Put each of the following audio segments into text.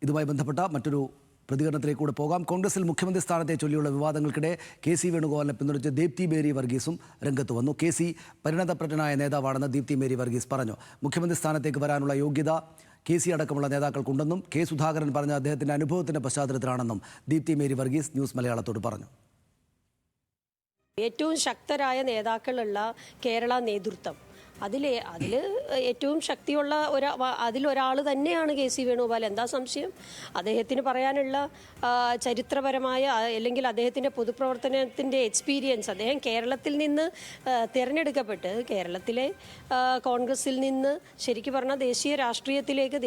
ഇതുമായി ബന്ധപ്പെട്ട മറ്റൊരു പ്രതികരണത്തിലേക്ക് കൂടെ പോകാം. കോൺഗ്രസിൽ മുഖ്യമന്ത്രി സ്ഥാനത്തെ ചൊല്ലിയുള്ള വിവാദങ്ങൾക്കിടെ കെ.സി. വേണുഗോപാലിനെ പിന്തുണച്ച് ദീപ്തി മേരി വർഗീസും രംഗത്ത് വന്നു. കെ.സി. പരിണതപ്രജ്ഞനായ നേതാവാണെന്ന് ദീപ്തി മേരി വർഗീസ് പറഞ്ഞു. മുഖ്യമന്ത്രി സ്ഥാനത്തേക്ക് വരാനുള്ള യോഗ്യത കെ.സി. അടക്കമുള്ള നേതാക്കൾക്കുണ്ടെന്നും കെ. സുധാകരൻ പറഞ്ഞ അദ്ദേഹത്തിന്റെ അനുഭവത്തിന്റെ പശ്ചാത്തലത്തിലാണെന്നും ദീപ്തി മേരി വർഗീസ് ന്യൂസ് മലയാളത്തോട് പറഞ്ഞു. ഏറ്റവും ശക്തരായ നേതാക്കളുള്ള കേരള നേതൃത്വം അതിൽ ഏറ്റവും ശക്തിയുള്ള അതിലൊരാൾ തന്നെയാണ് കെ.സി. വേണുഗോപാൽ. എന്താ സംശയം? അദ്ദേഹത്തിന് പറയാനുള്ള ചരിത്രപരമായ അല്ലെങ്കിൽ അദ്ദേഹത്തിൻ്റെ പൊതുപ്രവർത്തനത്തിൻ്റെ എക്സ്പീരിയൻസ്, അദ്ദേഹം കേരളത്തിൽ നിന്ന് തിരഞ്ഞെടുക്കപ്പെട്ട് കേരളത്തിലെ കോൺഗ്രസിൽ നിന്ന് ശരിക്കും പറഞ്ഞാൽ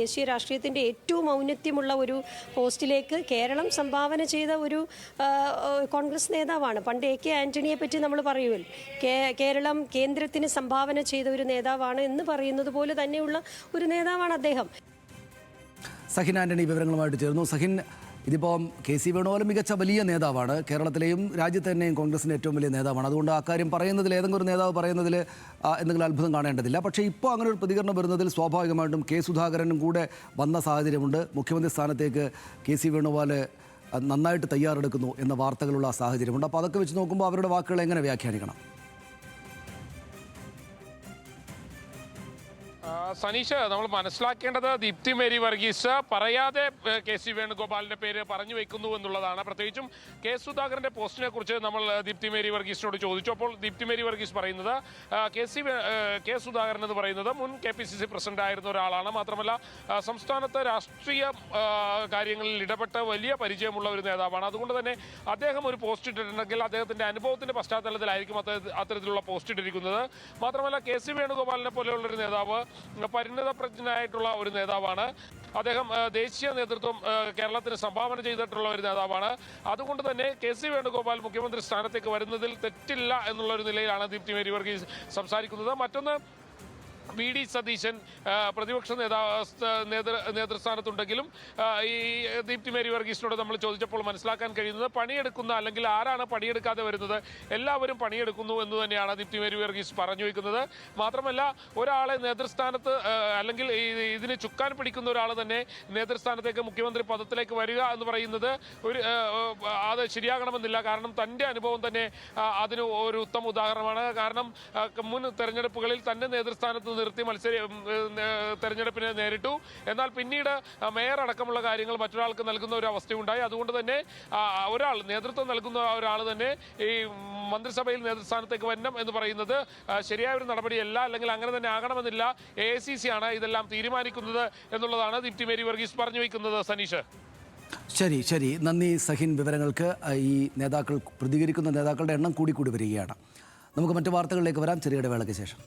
ദേശീയ രാഷ്ട്രീയത്തിൻ്റെ ഏറ്റവും ഔന്നത്യമുള്ള ഒരു പോസ്റ്റിലേക്ക് കേരളം സംഭാവന ചെയ്ത ഒരു കോൺഗ്രസ് നേതാവാണ്. പണ്ട് എ.കെ. ആന്റണിയെ പറ്റി നമ്മൾ പറയുമല്ലോ, കേരളം കേന്ദ്രത്തിന് സംഭാവന ചെയ്ത ഒരു നേതാവാണ് എന്ന് പറയുന്നത് പോലെ തന്നെയുള്ള ഒരു നേതാവാണ് അദ്ദേഹം. സഹിൻ ആന്റണി വിവരങ്ങളുമായിട്ട് ചേർന്നു. സഹിൻ, ഇതിപ്പം കെ.സി. വേണുഗോപാൽ മികച്ച വലിയ നേതാവാണ്, കേരളത്തിലെയും രാജ്യത്ത് തന്നെയും കോൺഗ്രസിൻ്റെ ഏറ്റവും വലിയ നേതാവാണ്. അതുകൊണ്ട് ആ കാര്യം പറയുന്നതിൽ, ഏതെങ്കിലും ഒരു നേതാവ് പറയുന്നതിൽ എന്തെങ്കിലും അത്ഭുതം കാണേണ്ടതില്ല. പക്ഷേ ഇപ്പോൾ അങ്ങനെ ഒരു പ്രതികരണം വരുന്നതിൽ സ്വാഭാവികമായിട്ടും കെ. സുധാകരനും കൂടെ വന്ന സാഹചര്യമുണ്ട്. മുഖ്യമന്ത്രി സ്ഥാനത്തേക്ക് കെ.സി. വേണുഗോപാൽ നന്നായിട്ട് തയ്യാറെടുക്കുന്നു എന്ന വാർത്തകളുള്ള സാഹചര്യമുണ്ട്. അപ്പോൾ അതൊക്കെ വെച്ച് നോക്കുമ്പോൾ അവരുടെ വാക്കുകൾ എങ്ങനെ വ്യാഖ്യാനിക്കണം? സനീഷ്, നമ്മൾ മനസ്സിലാക്കേണ്ടത് ദീപ്തി മേരി വർഗീസ് പറയാതെ കെ.സി. വേണുഗോപാലിന്റെ പേര് പറഞ്ഞു വെക്കുന്നു എന്നുള്ളതാണ്. പ്രത്യേകിച്ചും കെ. സുധാകരന്റെ പോസ്റ്റിനെ കുറിച്ച് നമ്മൾ ദീപ്തി മേരി വർഗീസിനോട് ചോദിച്ചു. അപ്പോൾ ദീപ്തി മേരി വർഗീസ് പറയുന്നത് കെ. സുധാകരൻ എന്ന് പറയുന്നത് മുൻ KPCC പ്രസിഡന്റ് ആയിരുന്ന ഒരാളാണ്. മാത്രമല്ല സംസ്ഥാനത്ത് രാഷ്ട്രീയ കാര്യങ്ങളിൽ ഇടപെട്ട് വലിയ പരിചയമുള്ള ഒരു നേതാവാണ്. അതുകൊണ്ട് തന്നെ അദ്ദേഹം ഒരു പോസ്റ്റ് ഇട്ടിട്ടുണ്ടെങ്കിൽ അദ്ദേഹത്തിന്റെ അനുഭവത്തിന്റെ പശ്ചാത്തലത്തിലായിരിക്കും അത്തരത്തിലുള്ള പോസ്റ്റ് ഇട്ടിരിക്കുന്നത്. മാത്രമല്ല കെ.സി. വേണുഗോപാലിനെ പോലെയുള്ള ഒരു നേതാവ് പരിണതപ്രജ്ഞനായിട്ടുള്ള ഒരു നേതാവാണ്. അദ്ദേഹം ദേശീയ നേതൃത്വം കേരളത്തിന് സംഭാവന ചെയ്തിട്ടുള്ള ഒരു നേതാവാണ്. അതുകൊണ്ട് തന്നെ കെ.സി. വേണുഗോപാൽ മുഖ്യമന്ത്രി സ്ഥാനത്തേക്ക് വരുന്നതിൽ തെറ്റില്ല എന്നുള്ള ഒരു നിലയിലാണ് ദീപ്തി മേരി വർഗീസ് സംസാരിക്കുന്നത്. മറ്റൊന്ന്, വി.ഡി. സതീശൻ പ്രതിപക്ഷ നേതൃസ്ഥാനത്തുണ്ടെങ്കിലും ഈ ദീപ്തി മേരി വർഗീസിനോട് നമ്മൾ ചോദിച്ചപ്പോൾ മനസ്സിലാക്കാൻ കഴിയുന്നത് പണിയെടുക്കുന്ന, അല്ലെങ്കിൽ ആരാണ് പണിയെടുക്കാതെ വരുന്നത്, എല്ലാവരും പണിയെടുക്കുന്നു എന്ന് തന്നെയാണ് ദീപ്തി മേരി വർഗീസ് പറഞ്ഞു വയ്ക്കുന്നത്. മാത്രമല്ല ഒരാളെ നേതൃസ്ഥാനത്ത് അല്ലെങ്കിൽ ഇതിന് ചുക്കാൻ പിടിക്കുന്ന ഒരാൾ തന്നെ നേതൃസ്ഥാനത്തേക്ക് മുഖ്യമന്ത്രി പദത്തിലേക്ക് വരിക എന്ന് പറയുന്നത് അത് ശരിയാകണമെന്നില്ല. കാരണം തൻ്റെ അനുഭവം തന്നെ അതിന് ഒരു ഉത്തമ ഉദാഹരണമാണ്. കാരണം മുൻ തെരഞ്ഞെടുപ്പുകളിൽ തൻ്റെ നേതൃസ്ഥാനത്ത് നിർത്തി തെരഞ്ഞെടുപ്പിനെ നേരിട്ടു. എന്നാൽ പിന്നീട് മേയർ അടക്കമുള്ള കാര്യങ്ങൾ മറ്റൊരാൾക്ക് നൽകുന്ന ഒരു അവസ്ഥയുണ്ടായി. അതുകൊണ്ട് തന്നെ നേതൃത്വം നൽകുന്ന ഒരാൾ തന്നെ ഈ മന്ത്രിസഭയിൽ നേതൃസ്ഥാനത്തേക്ക് വരണം എന്ന് പറയുന്നത് ശരിയായ ഒരു നടപടിയല്ല, അല്ലെങ്കിൽ അങ്ങനെ തന്നെ ആകണമെന്നില്ല. AICC ആണ് ഇതെല്ലാം തീരുമാനിക്കുന്നത് എന്നുള്ളതാണ് ദീപ്തി മേരി വർഗീസ് പറഞ്ഞു വയ്ക്കുന്നത്. സനീഷ്, ശരി, നന്ദി സഹിൻ വിവരങ്ങൾക്ക്. ഈ പ്രതികരിക്കുന്ന നേതാക്കളുടെ എണ്ണം കൂടി വരികയാണ്. നമുക്ക് മറ്റു വാർത്തകളിലേക്ക് വരാം ചെറിയ ഇടവേളയ്ക്ക് ശേഷം.